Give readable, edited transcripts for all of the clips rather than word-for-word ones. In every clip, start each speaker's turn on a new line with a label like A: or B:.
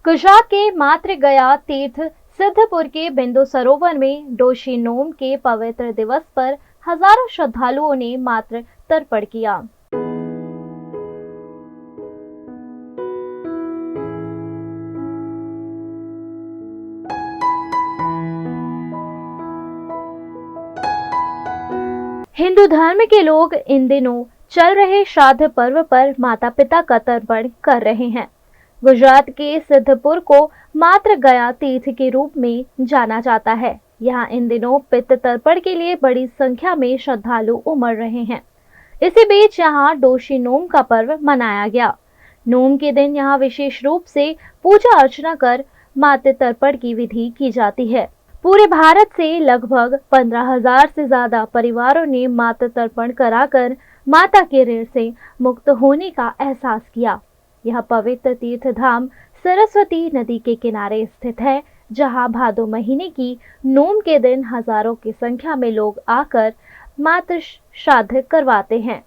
A: गुजरात के मात्र गया तीर्थ सिद्धपुर के बिंदु सरोवर में डोशी नोम के पवित्र दिवस पर हजारों श्रद्धालुओं ने मात्र तर्पण किया। हिंदू धर्म के लोग इन दिनों चल रहे श्राद्ध पर्व पर माता पिता का तर्पण कर रहे हैं। गुजरात के सिद्धपुर को मात्र गया तीर्थ के रूप में जाना जाता है। यहाँ इन दिनों पितृ तर्पण के लिए बड़ी संख्या में श्रद्धालु उमड़ रहे हैं। इसी बीच यहाँ डोशी नोम का पर्व मनाया गया। नोम के दिन यहाँ विशेष रूप से पूजा अर्चना कर मातृ तर्पण की विधि की जाती है। पूरे भारत से लगभग 15,000 से ज्यादा परिवारों ने मातृ तर्पण कराकर माता के ऋण से मुक्त होने का एहसास किया। यह पवित्र तीर्थ धाम सरस्वती नदी के किनारे स्थित है, जहां भादो महीने की नोम के दिन हजारों की संख्या में लोग आकर मातृ श्राद्ध करवाते हैं।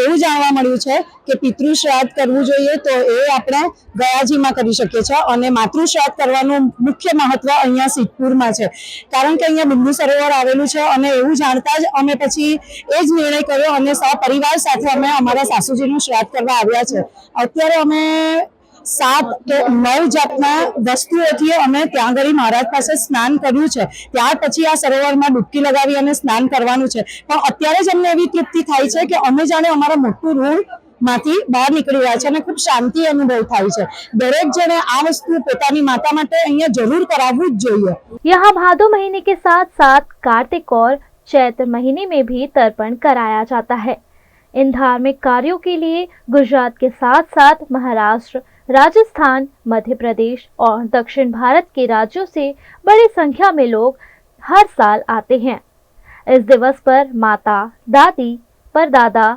B: એવું જાણવા મળ્યું છે કે પિતૃ શ્રાદ્ધ કરવું જોઈએ તો એ આપણે ગયાજીમાં કરી શકીએ છીએ અને માતૃ શ્રાદ્ધ કરવાનું મુખ્ય મહત્વ અહીંયા સિદ્ધપુરમાં છે, કારણ કે અહીંયા બિંદુ સરોવર આવેલું છે અને એવું જાણતા જ અમે પછી એ જ નિર્ણય કર્યો અને સહપરિવાર સાથે અમે અમારા સાસુજીનું શ્રાદ્ધ કરવા આવ્યા છે। અત્યારે અમે 7 કે 9 જાતના વસ્તુઓથી અમે ત્યાં આગળ મહારાજ પાસે સ્નાન કર્યું છે। ત્યાર પછી આ સરોવરમાં ડૂબકી લગાવી અને સ્નાન કરવાનું છે। પણ અત્યારે જ અમને એવી તૃપ્તિ થાય છે કે અમે જાણે અમારા મોટું ઋણ માંથી બહાર નીકળી રહ્યા છે અને ખૂબ શાંતિ અનુભવ થાય છે। દરેક જણે આ વસ્તુ પોતાની માતા માટે અહીંયા જરૂર કરાવવું જ જોઈએ।
A: यहाँ भादो महीने के साथ साथ कार्तिक और चैत्र महीने में भी तर्पण कराया जाता है। इन धार्मिक कार्यों के लिए गुजरात के साथ साथ महाराष्ट्र, राजस्थान, मध्य प्रदेश और दक्षिण भारत के राज्यों से बड़ी संख्या में लोग हर साल आते हैं। इस दिवस पर माता, दादी, परदादा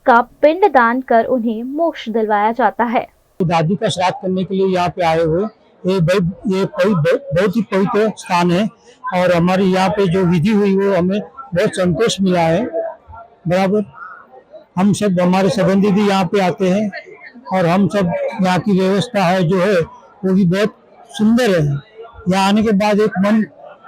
A: का पिंडदान कर उन्हें मोक्ष दिलवाया जाता है।
C: दादी का श्राद्ध करने के लिए यहाँ पे आए हुए, ये बहुत ही पवित्र स्थान है और हमारी यहाँ पे जो विधि हुई वो हमें बहुत संतोष मिला है। बराबर हम सब, हमारे संबंधी भी यहाँ पे आते हैं और हम सब यहाँ की व्यवस्था है जो है वो भी बहुत सुंदर है। यहाँ आने के बाद एक मन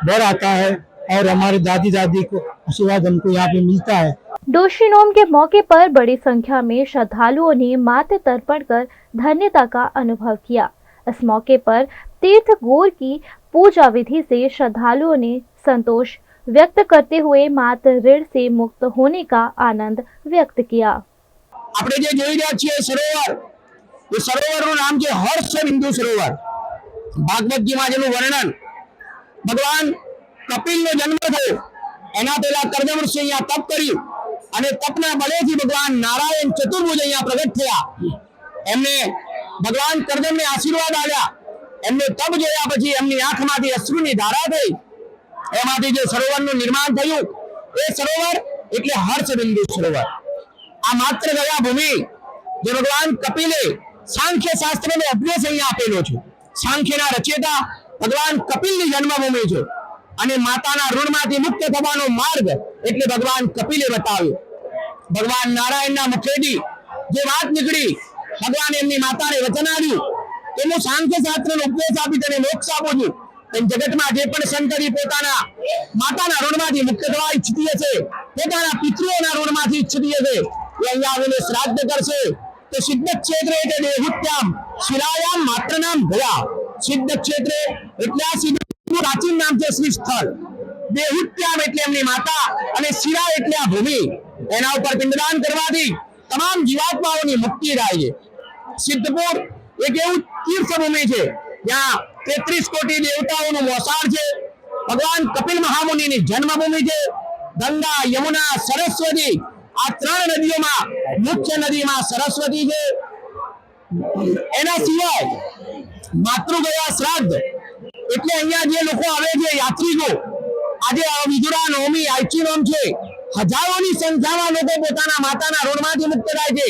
C: भर आता है और हमारे दादी को आशीर्वाद हमको यहाँ पे मिलता है।
A: डोशी नोम के मौके पर बड़ी संख्या में श्रद्धालुओं ने मातृ तर्पण कर धन्यता का अनुभव किया। इस मौके पर तीर्थ गौर की पूजा विधि से श्रद्धालुओं ने संतोष व्यक्त करते हुए मातृ ऋण से मुक्त होने का आनंद व्यक्त किया।
D: આપણે જે જોઈ રહ્યા છીએ સરોવર, એ સરોવરનું નામ છે હર્ષ બિંદુ સરોવર। ભાગવતજીમાં જેનું વર્ણન, ભગવાન કપિલનો જન્મ થયો એના પહેલા કર્દમ ઋષિ અહીંયા તપ કર્યું અને તપના બળેથી ભગવાન નારાયણ ચતુર્ભુજ અહીંયા પ્રગટ થયા। એમને ભગવાન કર્દમને આશીર્વાદ આપ્યા। એમને તપ જોયા પછી એમની આંખમાંથી અશ્રુની ધારા થઈ, એમાંથી જે સરોવરનું નિર્માણ થયું એ સરોવર એટલે હર્ષ બિંદુ સરોવર। આ માત્ર ગયા ભૂમિ જે ભગવાન કપિલે સાંખ્ય શાસ્ત્રનો ઉપદેશ અહીંયા આપેલો છે। સાંખ્યના રચયિતા ભગવાન કપિલની જન્મભૂમિ છે અને માતાના ઋણમાંથી મુક્ત થવાનો માર્ગ એટલે ભગવાન કપિલે બતાવ્યો। ભગવાન નારાયણના મુખેથી જે વાત નીકળી, ભગવાન એમની માતાને વચન આપ્યું કે હું સાંખ્ય શાસ્ત્રનો ઉપદેશ આપી તને મોક્ષ આપું છું। જગતમાં જે પણ સંતરી પોતાના માતાના ઋણમાંથી મુક્ત થવા ઈચ્છતી હશે, પોતાના પિતૃઓના ઋણમાંથી ઈચ્છતી હશે, એ અહીંયા આવીને શ્રાદ્ધ કરશે તો સિદ્ધ ક્ષેત્રે એટલે દેહુત્યામ શિલાયામ માત્ર નામ ભયા। સિદ્ધ ક્ષેત્રે એટલે આ સિદ્ધ પ્રાચીન નામ છે શ્રી સ્થળ, દેહુત્યામ એટલે એમની માતા અને શિલા એટલે આ ભૂમિ। એના ઉપર પિંડદાન કરવાથી તમામ જીવાત્માઓની મુક્તિ થાય છે। સિદ્ધપુર એક એવું તીર્થભૂમિ છે જ્યાં 33 કોટી દેવતાઓનું મોસાળ છે, ભગવાન કપિલ મહામુનિની જન્મભૂમિ છે। ગંગા, યમુના, સરસ્વતી આ 3 નદીઓમાં મુખ્ય નદીમાં સરસ્વતી છે। એના સિવાય માતૃગયા શ્રાદ્ધ એટલે અહીંયા જે લોકો આવે છે યાત્રિકો, આજે વિદુરા નવમી આઈચી નોમ છે, હજારોની સંખ્યામાં લોકો પોતાના માતાના ઋણમાંથી મુક્ત થાય છે।